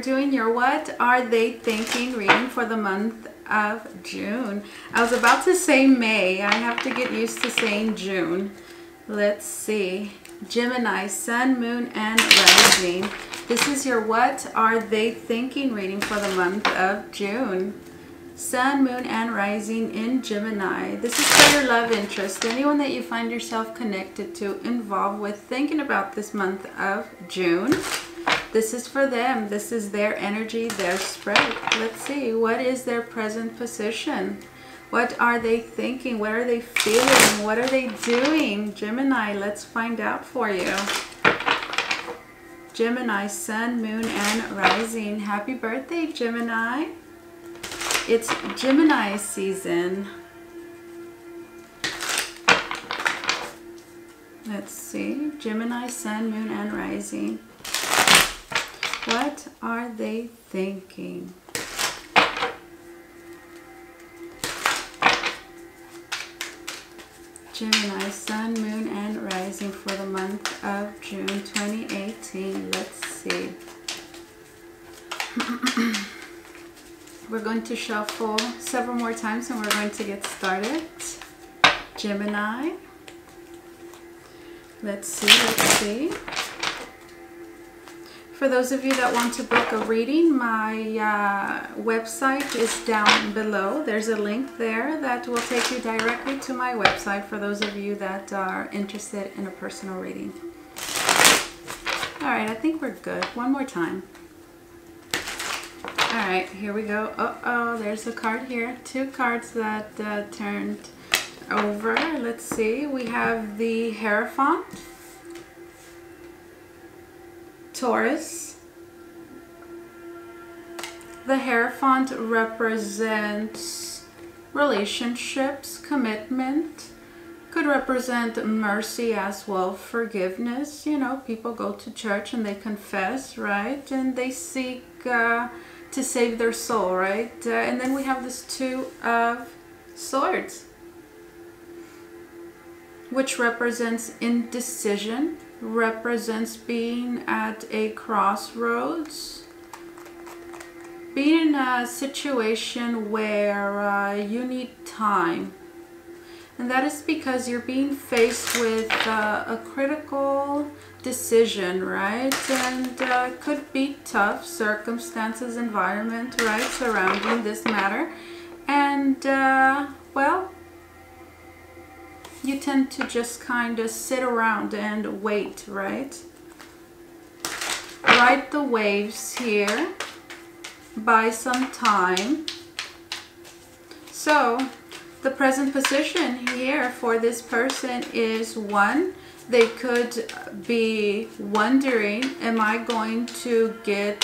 doing your What Are They Thinking reading for the month of June. I was about to say May. I have to get used to saying June. Let's see. Gemini, Sun, Moon, and Rising. This is your What Are They Thinking reading for the month of June. Sun, Moon, and Rising in Gemini. This is for your love interest. Anyone that you find yourself connected to, involved with, thinking about this month of June. This is for them. This is their energy, their spread. Let's see. What is their present position? What are they thinking? What are they feeling? What are they doing? Gemini, let's find out for you. Gemini, Sun, Moon, and Rising. Happy birthday, Gemini. It's Gemini season. Let's see. Gemini, Sun, Moon, and Rising. What are they thinking? Gemini, Sun, Moon, and Rising for the month of June 2018. Let's see. We're going to shuffle several more times and we're going to get started. Gemini. Let's see. For those of you that want to book a reading, my website is down below. There's a link there that will take you directly to my website for those of you that are interested in a personal reading. All right, I think we're good. One more time. All right, here we go. Uh-oh, there's a card here. Two cards that turned over. Let's see. We have the Hierophant, Taurus. The Hierophant represents relationships, commitment. Could represent mercy as well, forgiveness. You know, people go to church and they confess, right? And they seek to save their soul, right? And then we have this Two of Swords, which represents indecision, represents being at a crossroads, being in a situation where you need time. And that is because you're being faced with a critical decision, right? And could be tough circumstances, environment, right, surrounding this matter. And, well, you tend to just kind of sit around and wait, right? Ride the waves here, buy some time. So the present position here for this person is one, they could be wondering, am I going to get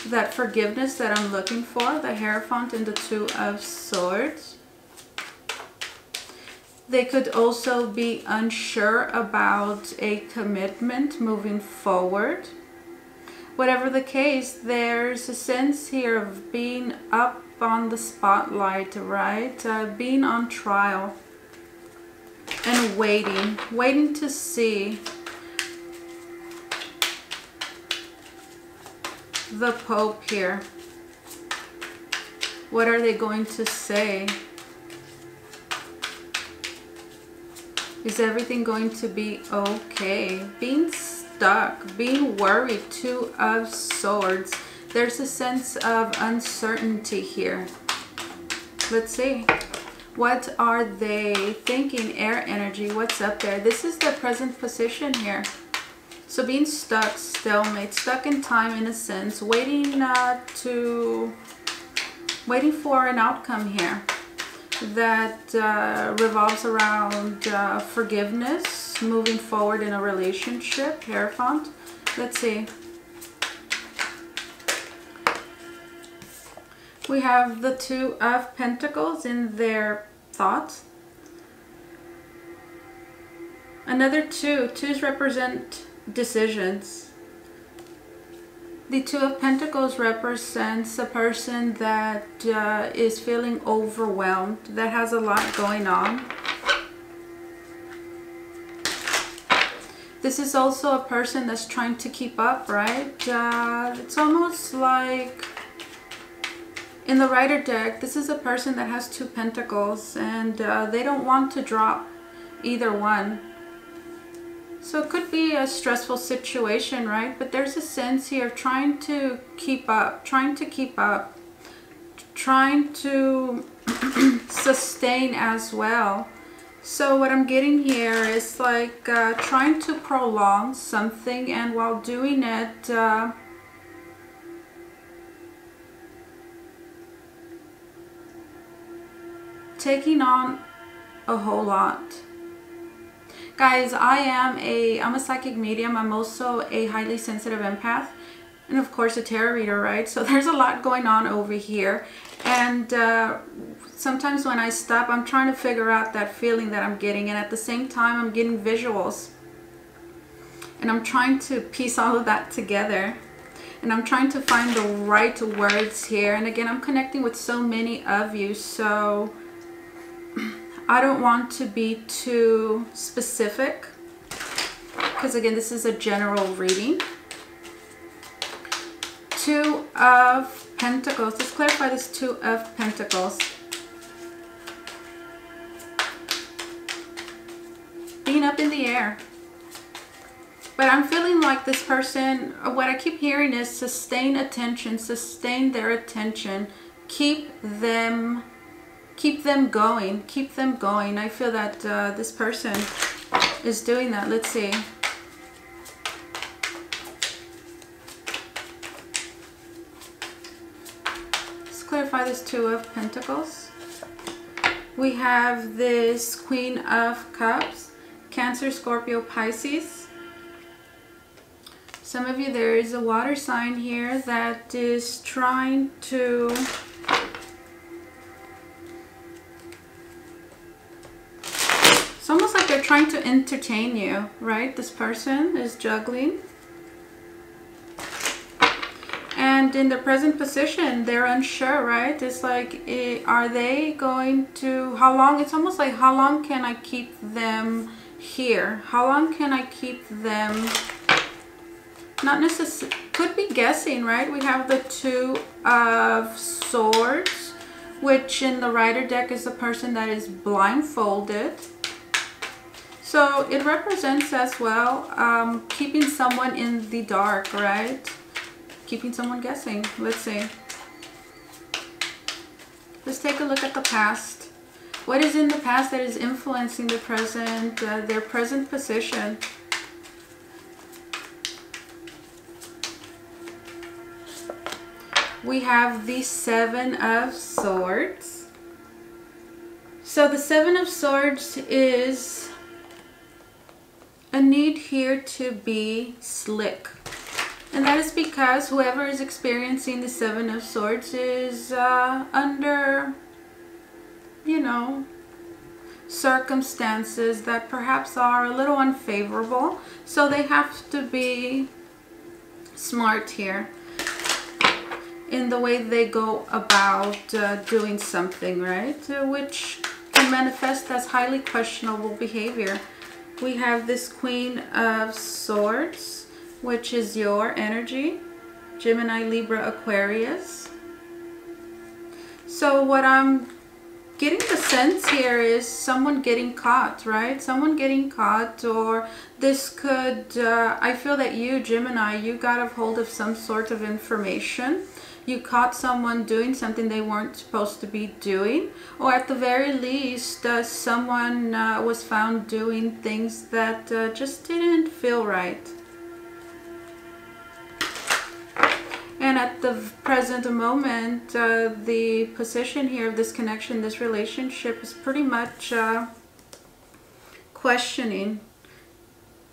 that forgiveness that I'm looking for? The Hierophant and the Two of Swords. They could also be unsure about a commitment moving forward. Whatever the case, there's a sense here of being up on the spotlight, right? Being on trial and waiting to see the Pope here. What are they going to say? Is everything going to be okay? Being stuck, being worried. Two of Swords. There's a sense of uncertainty here. Let's see. What are they thinking? Air energy. What's up there? This is the present position here. So being stuck, stalemate, stuck in time in a sense, waiting for an outcome here that revolves around forgiveness, moving forward in a relationship. Hierophant. Let's see. We have the Two of Pentacles in their thoughts. Another two. Twos represent decisions. The Two of Pentacles represents a person that is feeling overwhelmed, that has a lot going on. This is also a person that's trying to keep up, right? It's almost like in the Rider deck, this is a person that has 2 pentacles, and they don't want to drop either one. So it could be a stressful situation, right? But there's a sense here of trying to keep up, trying to sustain as well. So what I'm getting here is like trying to prolong something, and while doing it, taking on a whole lot. Guys, I'm a psychic medium. I'm also a highly sensitive empath, and of course a tarot reader, right? So there's a lot going on over here, and sometimes when I stop, I'm trying to figure out that feeling that I'm getting, and at the same time I'm getting visuals, and I'm trying to piece all of that together, and I'm trying to find the right words here. And again, I'm connecting with so many of you, so I don't want to be too specific, because again, this is a general reading. 2 of Pentacles. Let's clarify this 2 of Pentacles. Being up in the air. But I'm feeling like this person, what I keep hearing is sustain attention, sustain their attention, keep them going, keep them going. I feel that this person is doing that. Let's see. Let's clarify this 2 of Pentacles. We have this Queen of Cups, Cancer, Scorpio, Pisces. Some of you, there is a water sign here that is trying to it's almost like they're trying to entertain you, right? This person is juggling. And in the present position, they're unsure, right? It's like, are they going to, how long? It's almost like, how long can I keep them here? How long can I keep them? Not necessarily, could be guessing, right? We have the 2 of Swords, which in the Rider deck is the person that is blindfolded. So it represents as well keeping someone in the dark, right? Keeping someone guessing. Let's see. Let's take a look at the past. What is in the past that is influencing the present, their present position? We have the 7 of Swords. So the 7 of Swords is a need here to be slick. And that is because whoever is experiencing the 7 of Swords is under, you know, circumstances that perhaps are a little unfavorable. So they have to be smart here in the way they go about doing something, right? Which can manifest as highly questionable behavior. We have this Queen of Swords, which is your energy, Gemini, Libra, Aquarius. So what I'm getting the sense here is someone getting caught, right? Someone getting caught, or this could, I feel that you, Gemini, you got a hold of some sort of information. You caught someone doing something they weren't supposed to be doing, or at the very least, someone was found doing things that just didn't feel right. And at the present moment, the position here of this connection, this relationship is pretty much questioning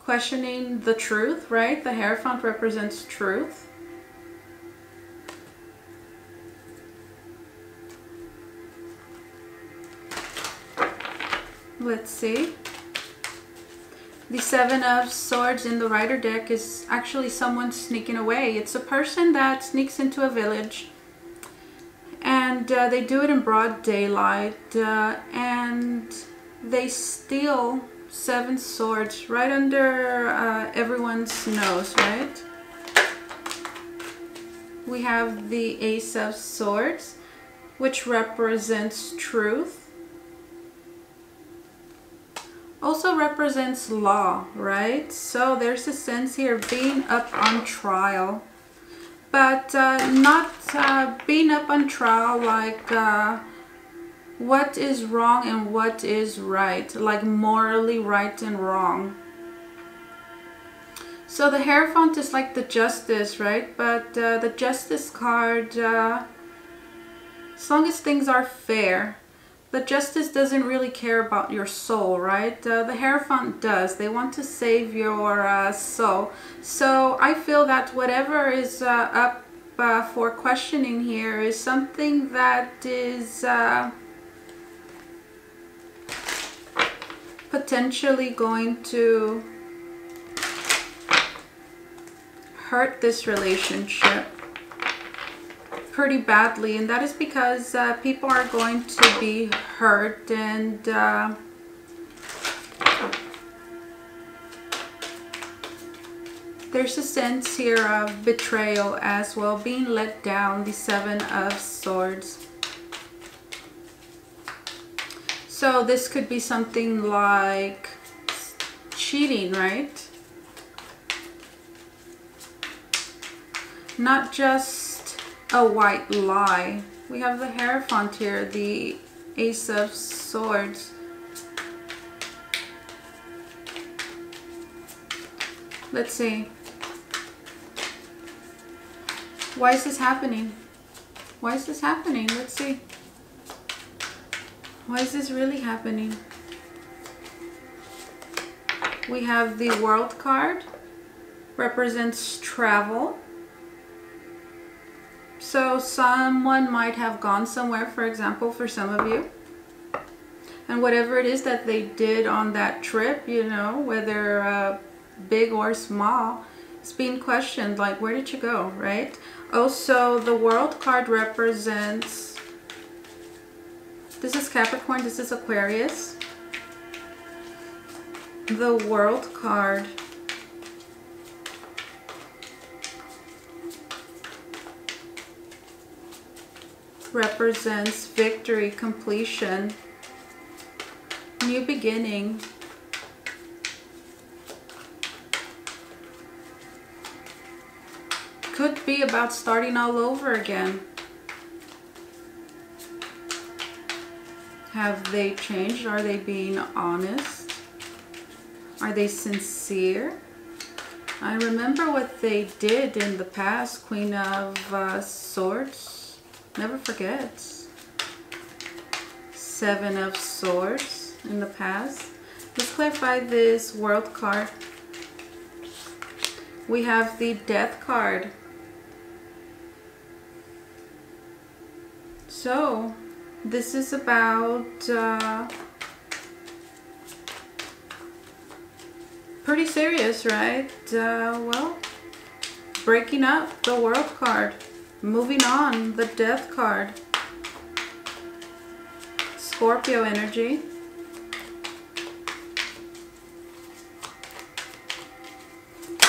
the truth, right? The Hierophant represents truth. Let's see. The 7 of Swords in the Rider deck is actually someone sneaking away. It's a person that sneaks into a village, and they do it in broad daylight, and they steal Seven Swords, right under everyone's nose, right? We have the Ace of Swords, which represents truth. Also represents law, right? So there's a sense here of being up on trial. But not being up on trial like what is wrong and what is right. Like morally right and wrong. So the Hierophant is like the Justice, right? But the Justice card, as long as things are fair, the Justice doesn't really care about your soul, right? The Hierophant does. They want to save your soul. So I feel that whatever is up for questioning here is something that is potentially going to hurt this relationship pretty badly, and that is because people are going to be hurt, and there's a sense here of betrayal as well, being let down, the Seven of Swords. So this could be something like cheating, right? Not just a white lie. We have the Hierophant here, the Ace of Swords. Let's see. Why is this happening? Why is this happening? Let's see. Why is this really happening? We have the World card. Represents travel. So someone might have gone somewhere, for example, for some of you. And whatever it is that they did on that trip, you know, whether big or small, it's being questioned, like, where did you go, right? Also, the World card represents, this is Capricorn, this is Aquarius. The World card represents victory, completion, new beginning. Could be about starting all over again. Have they changed? Are they being honest? Are they sincere? I remember what they did in the past. Queen of Swords. Never forgets. Seven of Swords in the past. Let's clarify this World card. We have the Death card. So this is about pretty serious, right? Well, breaking up, the World card. Moving on, the Death card. Scorpio energy.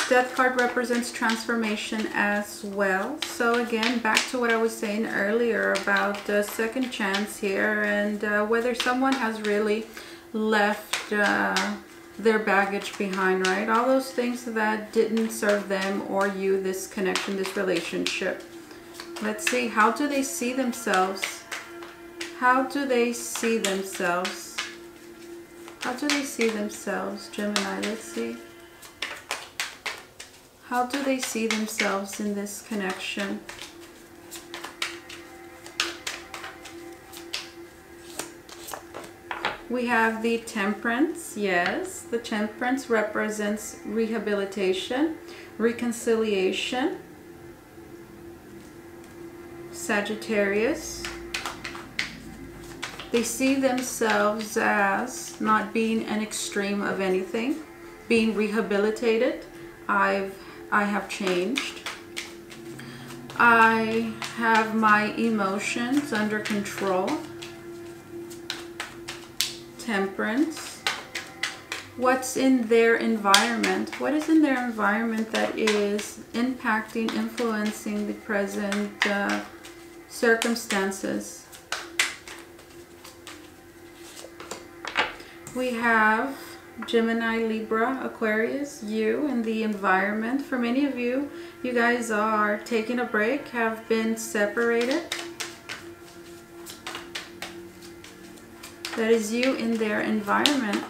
Death card represents transformation as well. So again, back to what I was saying earlier about the second chance here, and whether someone has really left their baggage behind, right? All those things that didn't serve them or you, this connection, this relationship. Let's see, how do they see themselves? How do they see themselves? How do they see themselves, Gemini? Let's see. How do they see themselves in this connection? We have the Temperance. Yes, the Temperance represents rehabilitation, reconciliation. Sagittarius. They see themselves as not being an extreme of anything, being rehabilitated. I have changed. I have my emotions under control. Temperance. What's in their environment? What is in their environment that is impacting, influencing the present circumstances? We have Gemini, Libra, Aquarius, you and the environment. For many of you, you guys are taking a break, have been separated. That is you in their environment.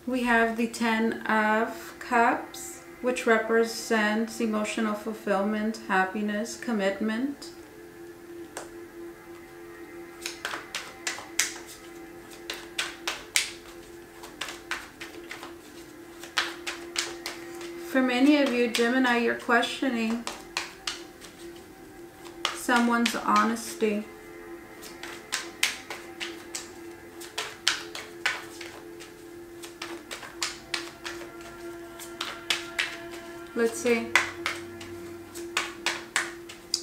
We have the Ten of Cups, which represents emotional fulfillment, happiness, commitment. For many of you, Gemini, you're questioning someone's honesty. Let's see.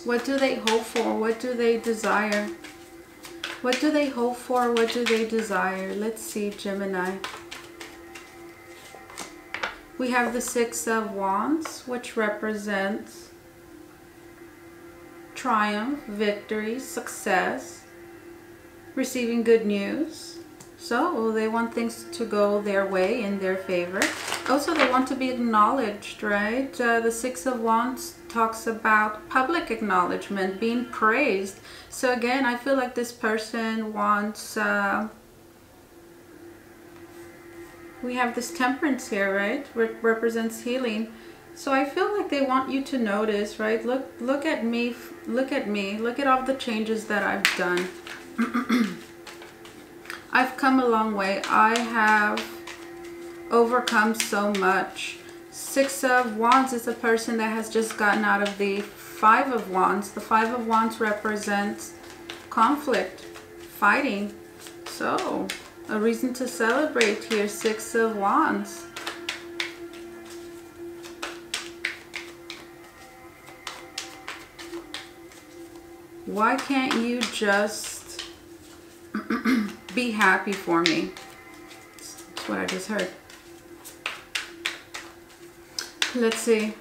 What do they hope for? What do they desire? What do they hope for? What do they desire? Let's see, Gemini. We have the Six of Wands, which represents triumph, victory, success, receiving good news. So they want things to go their way, in their favor. Also, they want to be acknowledged, right? The Six of Wands talks about public acknowledgement, being praised. So again, I feel like this person wants... we have this Temperance here, right? Represents healing. So I feel like they want you to notice, right? Look at me. Look at me. Look at all the changes that I've done. I've come a long way. I have overcome so much. Six of Wands is a person that has just gotten out of the Five of Wands. The Five of Wands represents conflict, fighting. So, a reason to celebrate here, Six of Wands. Why can't you just be happy for me? That's what I just heard. Let's see.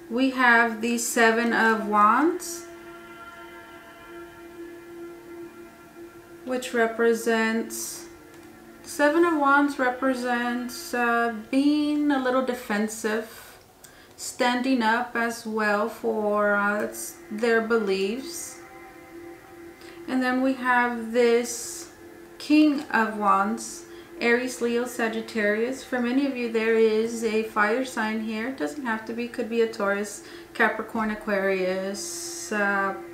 We have the Seven of Wands, which represents... Seven of Wands represents being a little defensive, standing up as well for their beliefs. And then we have this King of Wands, Aries, Leo, Sagittarius. For many of you, there is a fire sign here. It doesn't have to be. Could be a Taurus, Capricorn, Aquarius,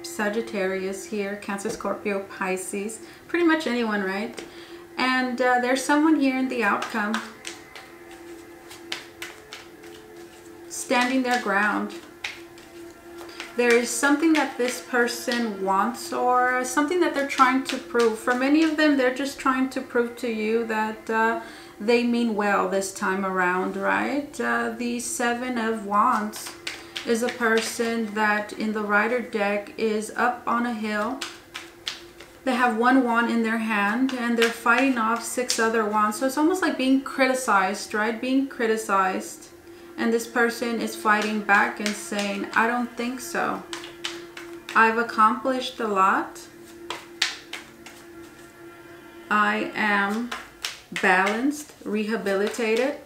Sagittarius here, Cancer, Scorpio, Pisces. Pretty much anyone, right? And there's someone here in the outcome, standing their ground. There is something that this person wants, or something that they're trying to prove. For many of them, they're just trying to prove to you that they mean well this time around, right? The Seven of Wands is a person that in the Rider deck is up on a hill. They have one wand in their hand and they're fighting off six other wands. So it's almost like being criticized, right? Being criticized. And this person is fighting back and saying, I don't think so. I've accomplished a lot. I am balanced, rehabilitated.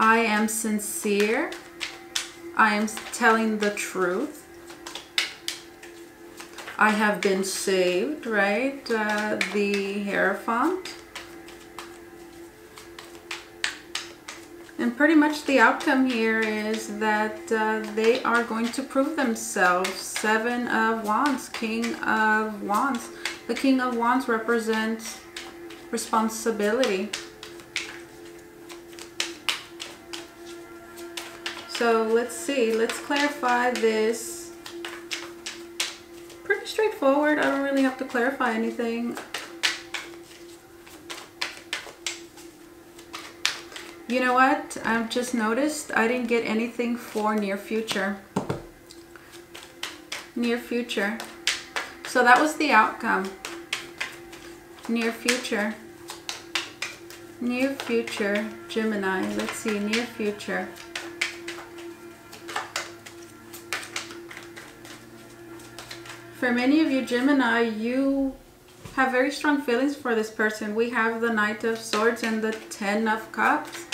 I am sincere. I am telling the truth. I have been saved, right? The Hierophant. And pretty much the outcome here is that they are going to prove themselves. Seven of Wands, King of Wands. The King of Wands represents responsibility. So let's see. Let's clarify this. Pretty straightforward. I don't really have to clarify anything. You know what? I've just noticed I didn't get anything for near future. Near future. So that was the outcome. Near future. Near future, Gemini. Let's see, near future. For many of you, Gemini, you have very strong feelings for this person. We have the Knight of Swords and the Ten of Cups.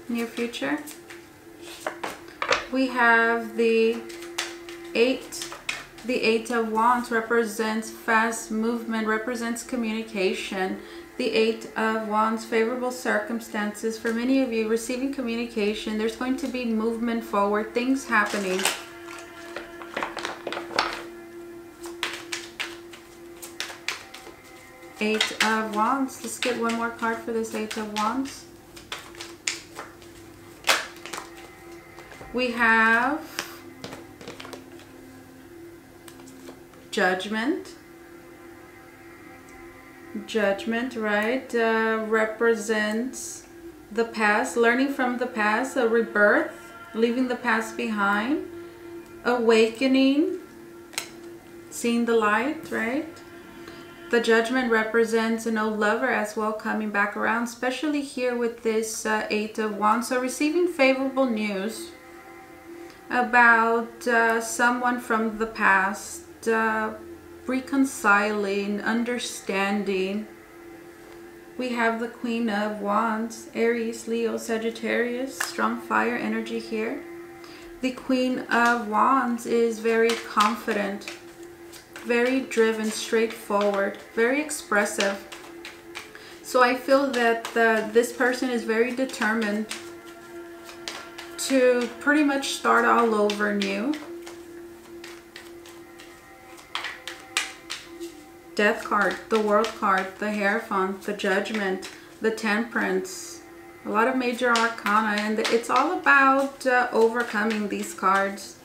Near future. We have the Eight of Wands represents fast movement, represents communication. The Eight of Wands, favorable circumstances. For many of you, receiving communication, there's going to be movement forward, things happening. Eight of Wands. Let's get one more card for this Eight of Wands. We have Judgment. Judgment, right, represents the past, learning from the past, a rebirth, leaving the past behind, awakening, seeing the light, right? The Judgment represents an old lover as well coming back around, especially here with this Eight of Wands. So receiving favorable news about someone from the past, reconciling, understanding. We have the Queen of Wands, Aries, Leo, Sagittarius, strong fire energy here. The Queen of Wands is very confident, very driven, straightforward, very expressive. So I feel that this person is very determined to pretty much start all over new. Death card, the World card, the Hierophant, the Judgment, the Temperance, a lot of major arcana, and it's all about overcoming these cards,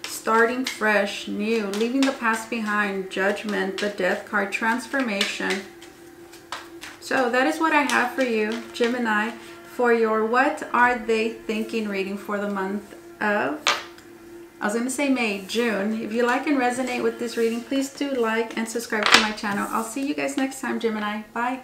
starting fresh, new, leaving the past behind. Judgment, the Death card, transformation. So that is what I have for you, Gemini, for your What Are They Thinking reading for the month of, I was going to say May, June. If you like and resonate with this reading, please do like and subscribe to my channel. I'll see you guys next time, Gemini. Bye.